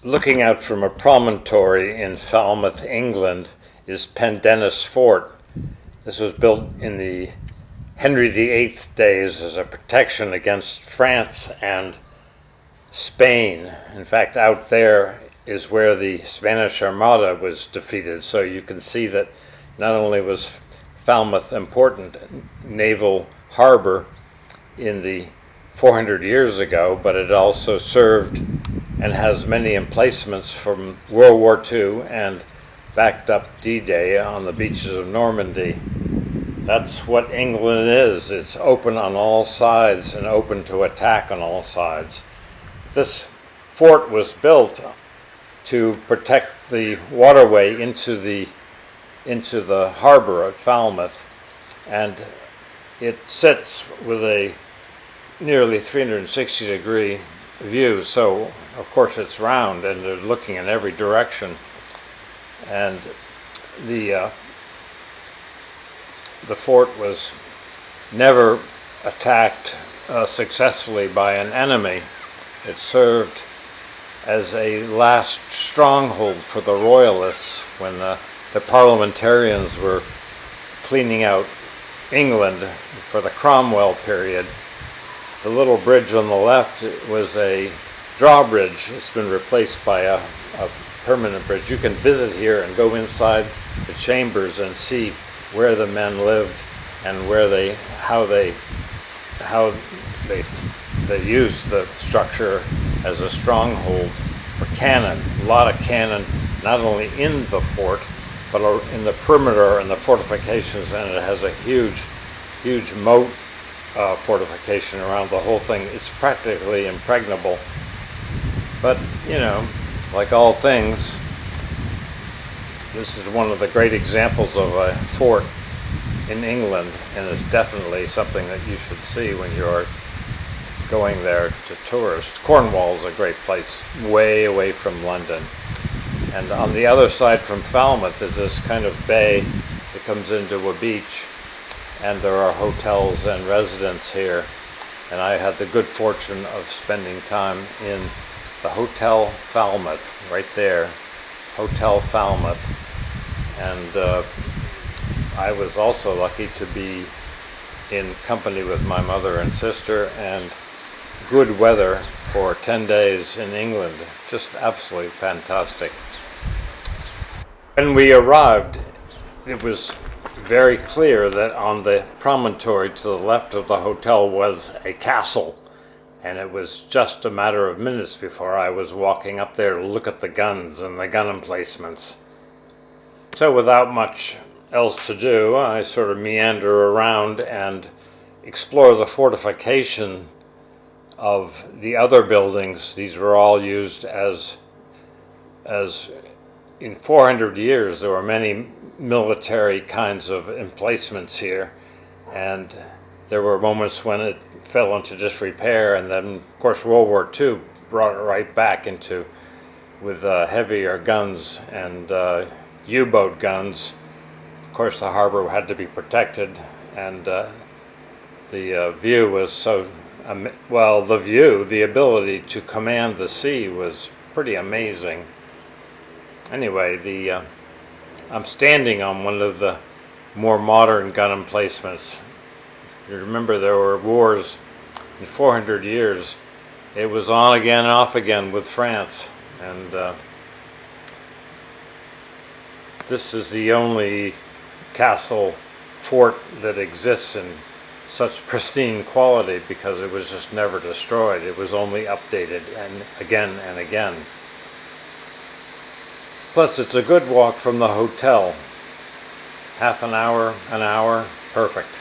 Looking out from a promontory in Falmouth, England, is Pendennis Fort. This was built in the Henry VIII days as a protection against France and Spain. In fact, out there is where the Spanish Armada was defeated. So you can see that not only was Falmouth important naval harbor in the 400 years ago, but it also served and has many emplacements from World War II and backed up D-Day on the beaches of Normandy. That's what England is. It's open on all sides and open to attack on all sides. This fort was built to protect the waterway into the harbor at Falmouth, and it sits with a nearly 360-degree view, so of course it's round and they're looking in every direction. And the fort was never attacked successfully by an enemy. It served as a last stronghold for the Royalists when the parliamentarians were cleaning out England for the Cromerll period. The little bridge on the left was a drawbridge. It's been replaced by a permanent bridge. You can visit here and go inside the chambers and see where the men lived and how they used the structure as a stronghold for cannon. A lot of cannon, not only in the fort, but in the perimeter and the fortifications, and it has a huge moat fortification around the whole thing. It's practically impregnable. But, like all things, this is one of the great examples of a fort in England, and it's definitely something that you should see when you're going there to tourist. Cornwall is a great place, way away from London. And on the other side from Falmouth is this kind of bay that comes into a beach, and there are hotels and residences here. And I had the good fortune of spending time in the Hotel Falmouth, right there, Hotel Falmouth. And I was also lucky to be in company with my mother and sister, and good weather for 10 days in England. Just absolutely fantastic. When we arrived, it was very clear that on the promontory to the left of the hotel was a castle, and it was just a matter of minutes before I was walking up there to look at the guns and the gun emplacements. So without much else to do, I sort of meander around and explore the fortification of the other buildings. These were all used as in 400 years there were many military kinds of emplacements here, and there were moments when it fell into disrepair, and then of course World War II brought it right back into with heavier guns and U-boat guns. Of course the harbor had to be protected, and the view was so the ability to command the sea was pretty amazing. Anyway, I'm standing on one of the more modern gun emplacements. You remember there were wars in 400 years. It was on again, off again with France. And this is the only castle fort that exists in such pristine quality because it was just never destroyed. It was only updated and again and again. Plus, it's a good walk from the hotel. Half an hour, perfect.